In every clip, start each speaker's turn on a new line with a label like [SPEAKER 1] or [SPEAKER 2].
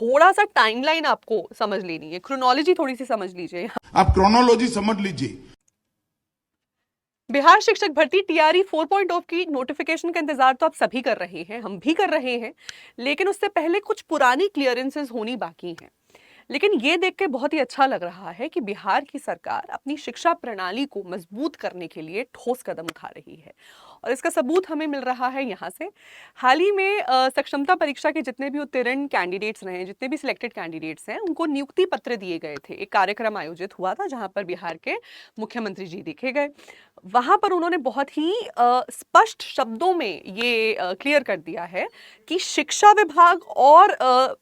[SPEAKER 1] थोड़ा सा टाइमलाइन आपको समझ लेनी है, क्रोनोलॉजी थोड़ी सी समझ लीजिए।
[SPEAKER 2] आप क्रोनोलॉजी समझ लीजिए।
[SPEAKER 1] बिहार शिक्षक भर्ती टीआरई 4.0 की नोटिफिकेशन का इंतजार तो आप सभी कर रहे हैं, हम भी कर रहे हैं, लेकिन उससे पहले कुछ पुरानी क्लियरेंसेस होनी बाकी हैं। लेकिन ये देख के बहुत ही अच्छा लग रहा है कि बिहार की सरकार अपनी शिक्षा प्रणाली को मजबूत करने के लिए ठोस कदम उठा रही है, और इसका सबूत हमें मिल रहा है यहाँ से। हाल ही में सक्षमता परीक्षा के जितने भी उत्तीर्ण कैंडिडेट्स रहे हैं, जितने भी सिलेक्टेड कैंडिडेट्स हैं, उनको नियुक्ति पत्र दिए गए थे। एक कार्यक्रम आयोजित हुआ था जहां पर बिहार के मुख्यमंत्री जी देखे गए। वहां पर उन्होंने बहुत ही स्पष्ट शब्दों में ये क्लियर कर दिया है कि शिक्षा विभाग और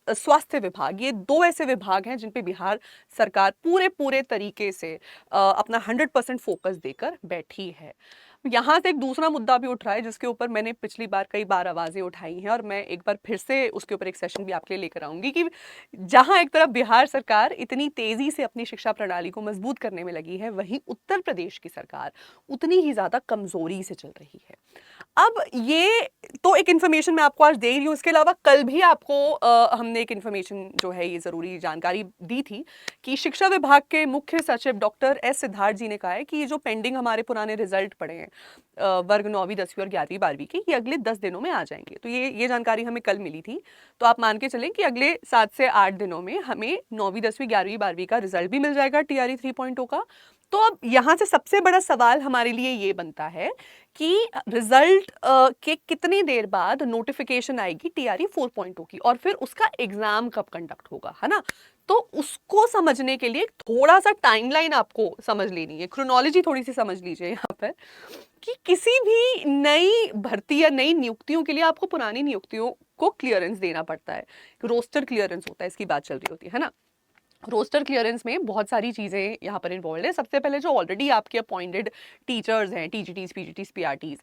[SPEAKER 1] स्वास्थ्य विभाग, ये दो ऐसे विभाग हैं जिन पे बिहार सरकार पूरे पूरे तरीके से अपना 100% फोकस देकर बैठी है। यहाँ से एक दूसरा मुद्दा भी उठ रहा है जिसके ऊपर मैंने पिछली बार कई बार आवाजें उठाई हैं, और मैं एक बार फिर से उसके ऊपर एक सेशन भी आपके लिए लेकर आऊंगी कि जहां एक तरफ बिहार सरकार इतनी तेजी से अपनी शिक्षा प्रणाली को मजबूत करने में लगी है, वहीं उत्तर प्रदेश की सरकार उतनी ही ज्यादा कमजोरी से चल रही है। अब ये तो एक इन्फॉर्मेशन मैं आपको आज दे रही हूँ, इसके अलावा कल भी आपको हमने एक इन्फॉर्मेशन जो है, ये जरूरी जानकारी दी थी कि शिक्षा विभाग के मुख्य सचिव डॉक्टर एस सिद्धार्थ जी ने कहा है कि ये जो पेंडिंग हमारे पुराने रिजल्ट पड़े हैं वर्ग 9वीं 10वीं और 11वीं 12वीं के, ये अगले 10 दिनों में आ जाएंगे। तो ये जानकारी हमें कल मिली थी। तो आप मान के चलें कि अगले 7 से 8 दिनों में हमें 9वीं 10वीं 11वीं 12वीं का रिजल्ट भी मिल जाएगा टीआरई 3.0 का। तो अब यहाँ से सबसे बड़ा सवाल हमारे लिए ये बनता है कि रिजल्ट के कितनी देर बाद नोटिफिकेशन आएगी टीआरई 4.0 की, और फिर उसका एग्जाम कब कंडक्ट होगा, है ना। तो उसको समझने के लिए थोड़ा सा टाइमलाइन आपको समझ लेनी है, क्रोनोलॉजी थोड़ी सी समझ लीजिए यहाँ पर कि किसी भी नई भर्ती या नई नियुक्तियों के लिए आपको पुरानी नियुक्तियों को क्लियरेंस देना पड़ता है। रोस्टर क्लियरेंस होता है, इसकी बात चल रही होती है ना। रोस्टर क्लियरेंस में बहुत सारी चीज़ें यहाँ पर इन्वॉल्व है। सबसे पहले जो ऑलरेडी आपके अपॉइंटेड टीचर्स हैं, टीजीटीज पीजीटीज पीआरटीज,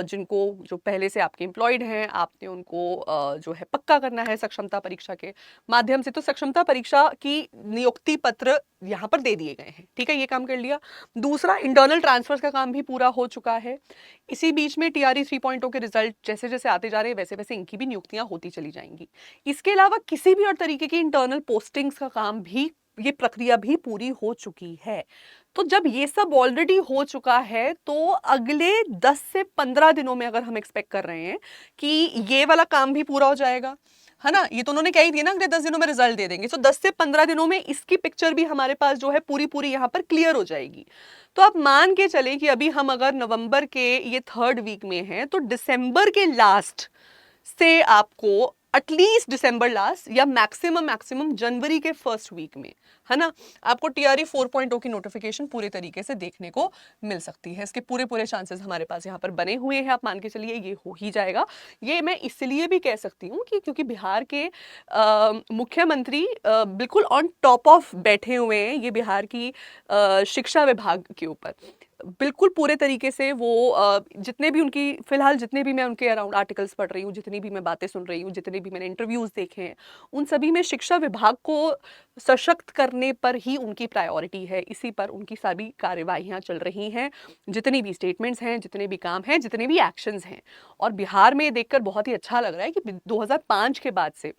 [SPEAKER 1] जिनको जो पहले से आपके एम्प्लॉयड हैं, आपने उनको जो है पक्का करना है सक्षमता परीक्षा के माध्यम से। तो सक्षमता परीक्षा की नियुक्ति पत्र यहाँ पर दे दिए गए हैं, ठीक है, ये काम कर लिया। दूसरा, इंटरनल ट्रांसफर्स का काम भी पूरा हो चुका है। इसी बीच में टीआरई 3.0 के रिजल्ट जैसे जैसे आते जा रहे हैं, वैसे वैसे इनकी भी नियुक्तियां होती चली जाएंगी। इसके अलावा किसी भी और तरीके की इंटरनल पोस्टिंग्स का काम भी, ये प्रक्रिया भी पूरी हो चुकी है। तो जब ये सब ऑलरेडी हो चुका है, तो अगले 10 से 15 दिनों में अगर हम एक्सपेक्ट कर रहे हैं कि ये वाला काम भी पूरा हो जाएगा, है ना। ये तो उन्होंने कह ही दिया ना, अगले 10 दिनों में रिजल्ट दे देंगे। तो 10 से 15 दिनों में इसकी पिक्चर भी हमारे पास जो है पूरी पूरी यहाँ पर क्लियर हो जाएगी। तो आप मान के चले कि अभी हम अगर नवंबर के ये 3rd वीक में हैं, तो दिसंबर के लास्ट से आपको एटलीस्ट दिसंबर लास्ट या मैक्सिमम जनवरी के 1st वीक में, है ना, आपको टीआरई 4.0 की नोटिफिकेशन पूरे तरीके से देखने को मिल सकती है। इसके पूरे पूरे चांसेस हमारे पास यहाँ पर बने हुए हैं। आप मान के चलिए ये हो ही जाएगा। ये मैं इसलिए भी कह सकती हूँ कि क्योंकि बिहार के मुख्यमंत्री बिल्कुल ऑन टॉप ऑफ बैठे हुए हैं ये बिहार की शिक्षा विभाग के ऊपर। बिल्कुल पूरे तरीके से वो जितने भी उनकी फिलहाल, जितने भी मैं उनके अराउंड आर्टिकल्स पढ़ रही हूँ, जितनी भी मैं बातें सुन रही हूँ, जितने भी मैंने इंटरव्यूज देखे हैं, उन सभी में शिक्षा विभाग को सशक्त करने पर ही उनकी प्रायोरिटी है। इसी पर उनकी सभी कार्यवाहियां चल रही हैं, जितनी भी स्टेटमेंट्स हैं, जितने भी काम हैं, जितने भी एक्शंस हैं। और बिहार में देखकर बहुत ही अच्छा लग रहा है कि 2005 के बाद से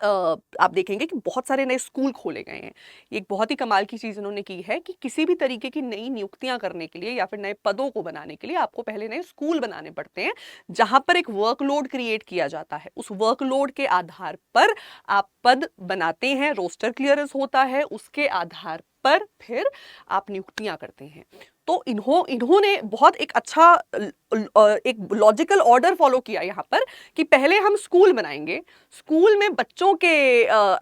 [SPEAKER 1] आप देखेंगे कि बहुत सारे नए स्कूल खोले गए हैं। एक बहुत ही कमाल की चीज़ उन्होंने की है कि किसी भी तरीके की नई नियुक्तियां करने के लिए या फिर नए पदों को बनाने के लिए आपको पहले नए स्कूल बनाने पड़ते हैं, जहां पर एक वर्कलोड क्रिएट किया जाता है। उस वर्कलोड के आधार पर आप पद बनाते हैं, रोस्टर क्लियरेंस होता है, उसके आधार पर फिर आप नियुक्तियां करते हैं। तो इन्होंने बहुत एक अच्छा एक लॉजिकल ऑर्डर फॉलो किया यहाँ पर कि पहले हम स्कूल बनाएंगे, स्कूल में बच्चों के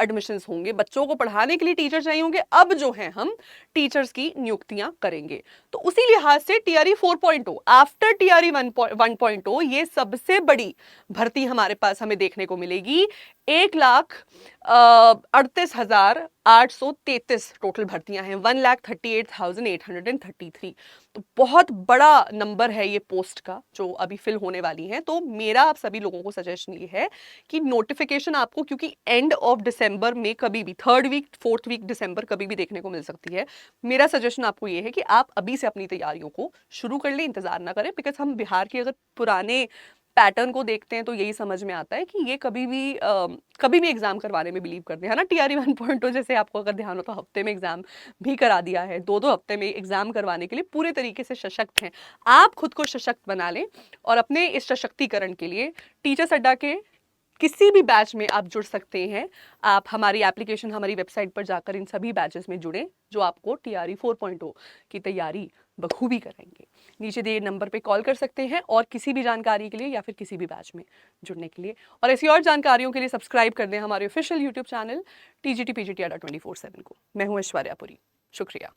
[SPEAKER 1] एडमिशंस होंगे, बच्चों को पढ़ाने के लिए टीचर चाहिए होंगे, अब जो है हम टीचर्स की नियुक्तियां करेंगे। तो उसी लिहाज से टीआरई 4.0 आफ्टर टीआरई 1.0 ये सबसे बड़ी भर्ती हमारे पास हमें देखने को मिलेगी। 1,38,833 टोटल भर्तियां हैं, 1,38,833। तो बहुत बड़ा नंबर है ये पोस्ट का जो अभी फिल होने वाली है। तो मेरा आप सभी लोगों को सजेशन ये है कि नोटिफिकेशन आपको, क्योंकि एंड ऑफ दिसंबर में कभी भी 3rd वीक 4th वीक दिसंबर कभी भी देखने को मिल सकती है, मेरा सजेशन आपको ये है कि आप अभी से अपनी तैयारियों को शुरू कर लें, इंतजार ना करें। बिकॉज हम बिहार के अगर पुराने पैटर्न को देखते हैं तो यही समझ में आता है कि ये कभी भी एग्जाम करवाने में बिलीव करते हैं, है ना। टीआरई 1.0 जैसे आपको अगर ध्यान हो तो हफ्ते में एग्जाम भी करा दिया है, 2-2 हफ्ते में एग्जाम करवाने के लिए पूरे तरीके से सशक्त हैं। आप खुद को सशक्त बना लें और अपने इस सशक्तिकरण के लिए टीचर्स अड्डा के किसी भी बैच में आप जुड़ सकते हैं। आप हमारी एप्लीकेशन, हमारी वेबसाइट पर जाकर इन सभी बैचेस में जुड़ें जो आपको टीआरई 4.0 की तैयारी बखूबी कराएंगे। नीचे दिए नंबर पे कॉल कर सकते हैं और किसी भी जानकारी के लिए या फिर किसी भी बैच में जुड़ने के लिए, और ऐसी और जानकारियों के लिए सब्सक्राइब कर दें हमारे official YouTube channel TGT PGT अड्डा 24/7 को। मैं हूँ ऐश्वर्या पुरी, शुक्रिया।